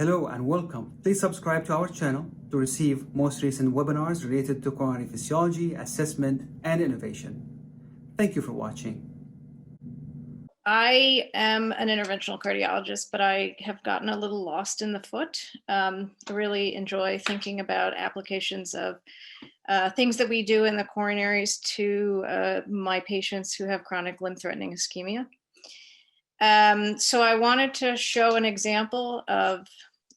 Hello and welcome. Please subscribe to our channel to receive most recent webinars related to coronary physiology, assessment, and innovation. Thank you for watching. I am an interventional cardiologist, but I have gotten a little lost in the foot. I really enjoy thinking about applications of things that we do in the coronaries to my patients who have chronic limb-threatening ischemia. So I wanted to show an example of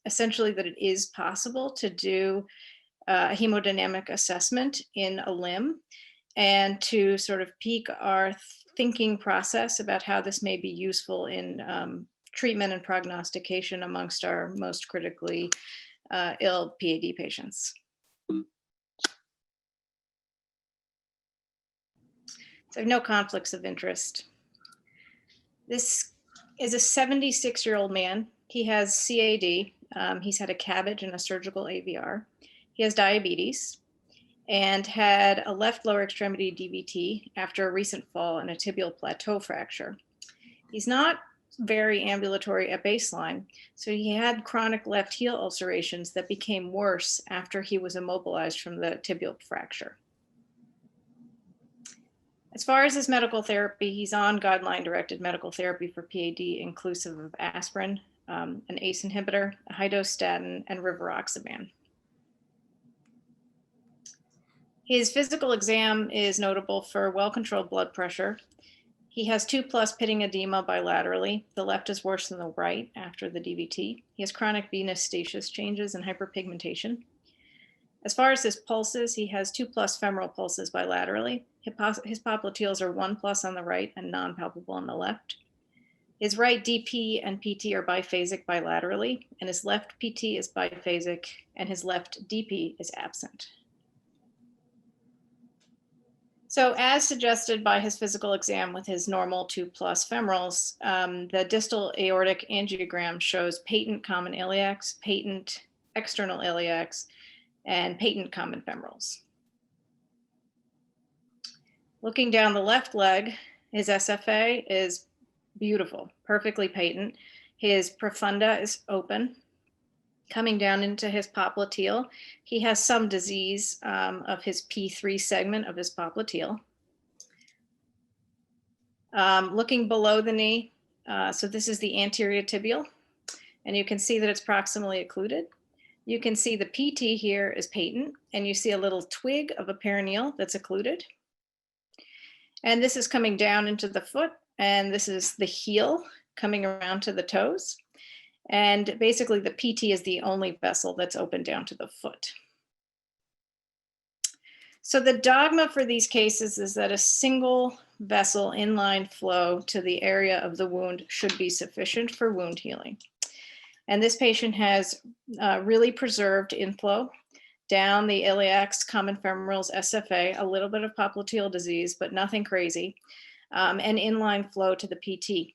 essentially that it is possible to do a hemodynamic assessment in a limb and to sort of peak our thinking process about how this may be useful in treatment and prognostication amongst our most critically ill PAD patients. So I have no conflicts of interest. This is a 76-year-old man. He has CAD. He's had a CABG and a surgical AVR. He has diabetes and had a left lower extremity DVT after a recent fall and a tibial plateau fracture. He's not very ambulatory at baseline, so he had chronic left heel ulcerations that became worse after he was immobilized from the tibial fracture. As far as his medical therapy, he's on guideline-directed medical therapy for PAD, inclusive of aspirin, an ACE inhibitor, a high-dose statin, and rivaroxaban. His physical exam is notable for well-controlled blood pressure. He has 2+ pitting edema bilaterally. The left is worse than the right after the DVT. He has chronic venous stasis changes and hyperpigmentation. As far as his pulses, he has 2+ femoral pulses bilaterally. His popliteals are 1+ on the right and non-palpable on the left. His right DP and PT are biphasic bilaterally, and his left PT is biphasic, and his left DP is absent. So as suggested by his physical exam with his normal 2+ femorals, the distal aortic angiogram shows patent common iliacs, patent external iliacs, and patent common femorals. Looking down the left leg, his SFA is beautiful, perfectly patent. His profunda is open. Coming down into his popliteal, he has some disease of his P3 segment of his popliteal. Looking below the knee, so this is the anterior tibial, and you can see that it's proximally occluded. You can see the PT here is patent, and you see a little twig of a peroneal that's occluded. And this is coming down into the foot, and this is the heel coming around to the toes. And basically the PT is the only vessel that's open down to the foot. So the dogma for these cases is that a single vessel inline flow to the area of the wound should be sufficient for wound healing. And this patient has really preserved inflow down the iliacs, common femorals, SFA, a little bit of popliteal disease, but nothing crazy, and inline flow to the PT.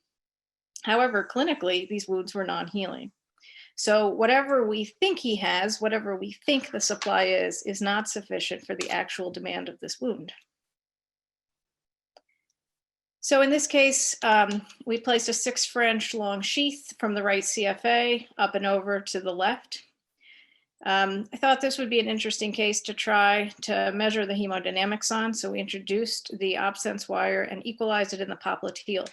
However, clinically, these wounds were non-healing. So whatever we think he has, whatever we think the supply is not sufficient for the actual demand of this wound. So in this case, we placed a 6 French long sheath from the right CFA up and over to the left. I thought this would be an interesting case to try to measure the hemodynamics on. So we introduced the obsense wire and equalized it in the popliteal,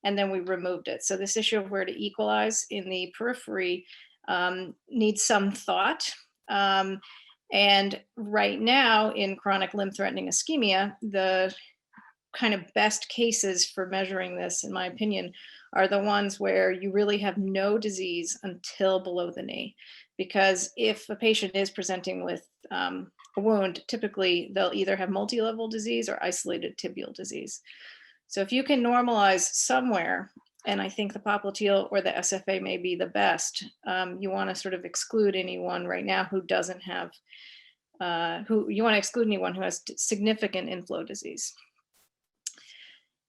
and then we removed it. So this issue of where to equalize in the periphery needs some thought. And right now in chronic limb-threatening ischemia, the kind of best cases for measuring this, in my opinion, are the ones where you really have no disease until below the knee. Because if a patient is presenting with a wound, typically they'll either have multi-level disease or isolated tibial disease. So if you can normalize somewhere, and I think the popliteal or the SFA may be the best, you want to sort of exclude anyone right now who doesn't have, you want to exclude anyone who has significant inflow disease.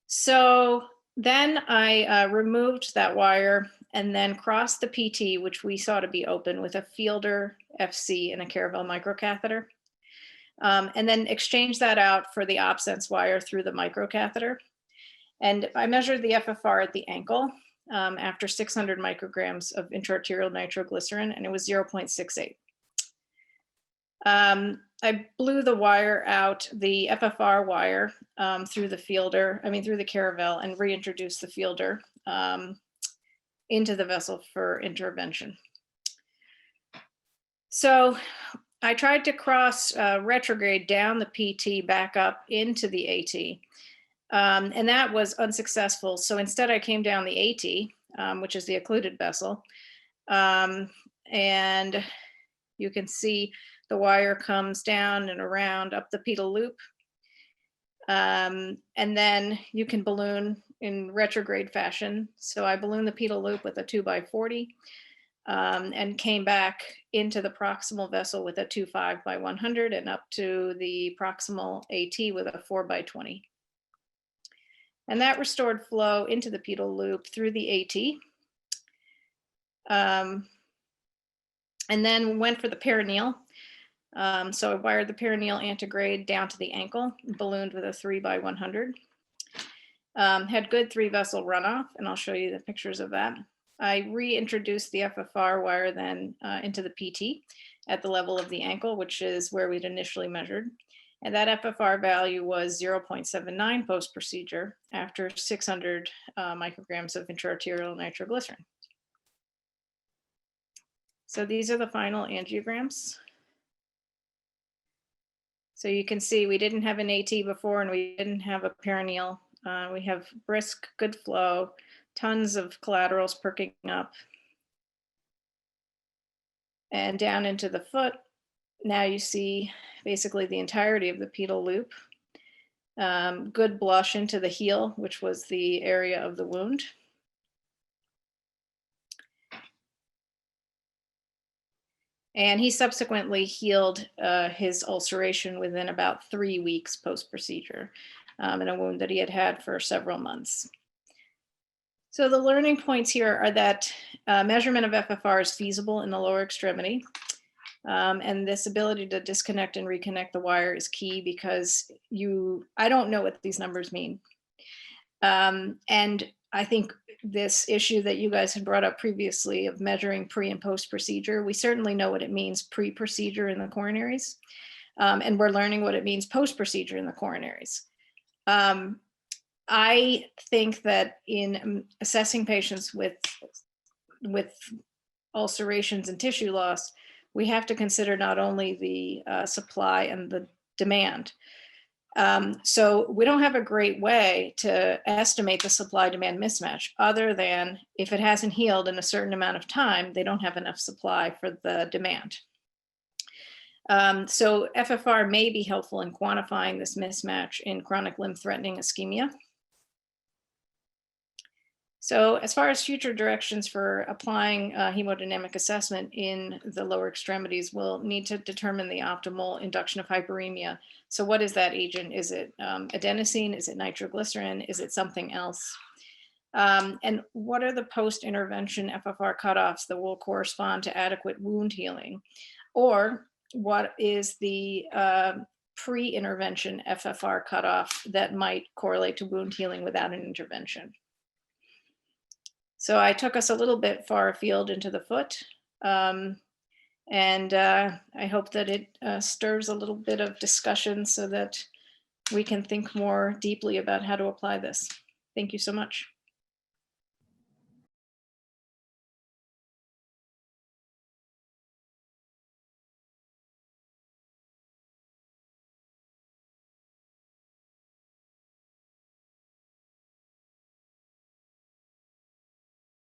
So then I removed that wire and then crossed the PT, which we saw to be open, with a Fielder FC and a Caravel microcatheter. And then exchanged that out for the obsense wire through the microcatheter. And I measured the FFR at the ankle, after 600 micrograms of intraarterial nitroglycerin, and it was 0.68. I blew the wire out, the FFR wire, through the through the caravel, and reintroduced the fielder into the vessel for intervention. So I tried to cross retrograde down the PT back up into the AT, and that was unsuccessful. So instead I came down the AT, which is the occluded vessel, and you can see the wire comes down and around up the pedal loop. And then you can balloon in retrograde fashion. So I ballooned the pedal loop with a 2x40 and came back into the proximal vessel with a 2.5x100 and up to the proximal AT with a 4x20. And that restored flow into the pedal loop through the AT. And then went for the perineal. So I wired the perineal antegrade down to the ankle, ballooned with a 3x100. Had good 3-vessel runoff, and I'll show you the pictures of that. I reintroduced the FFR wire then into the PT at the level of the ankle, which is where we'd initially measured. And that FFR value was 0.79 post-procedure after 600 micrograms of intraarterial nitroglycerin. So these are the final angiograms. So you can see we didn't have an AT before and we didn't have a perineal. We have brisk, good flow, tons of collaterals perking up. And down into the foot, now you see basically the entirety of the pedal loop. Good blush into the heel, which was the area of the wound. And he subsequently healed his ulceration within about 3 weeks post-procedure in a wound that he had had for several months. So the learning points here are that measurement of FFR is feasible in the lower extremity. And this ability to disconnect and reconnect the wire is key because I don't know what these numbers mean. And I think this issue that you guys had brought up previously of measuring pre and post procedure, we certainly know what it means pre-procedure in the coronaries, and we're learning what it means post-procedure in the coronaries. I think that in assessing patients with ulcerations and tissue loss, we have to consider not only the supply and the demand. So we don't have a great way to estimate the supply-demand mismatch other than if it hasn't healed in a certain amount of time, they don't have enough supply for the demand. So FFR may be helpful in quantifying this mismatch in chronic limb-threatening ischemia. So as far as future directions for applying hemodynamic assessment in the lower extremities, we'll need to determine the optimal induction of hyperemia. So what is that agent? Is it adenosine? Is it nitroglycerin? Is it something else? And what are the post-intervention FFR cutoffs that will correspond to adequate wound healing? Or what is the pre-intervention FFR cutoff that might correlate to wound healing without an intervention? So I took us a little bit far afield into the foot, and I hope that it stirs a little bit of discussion so that we can think more deeply about how to apply this. Thank you so much.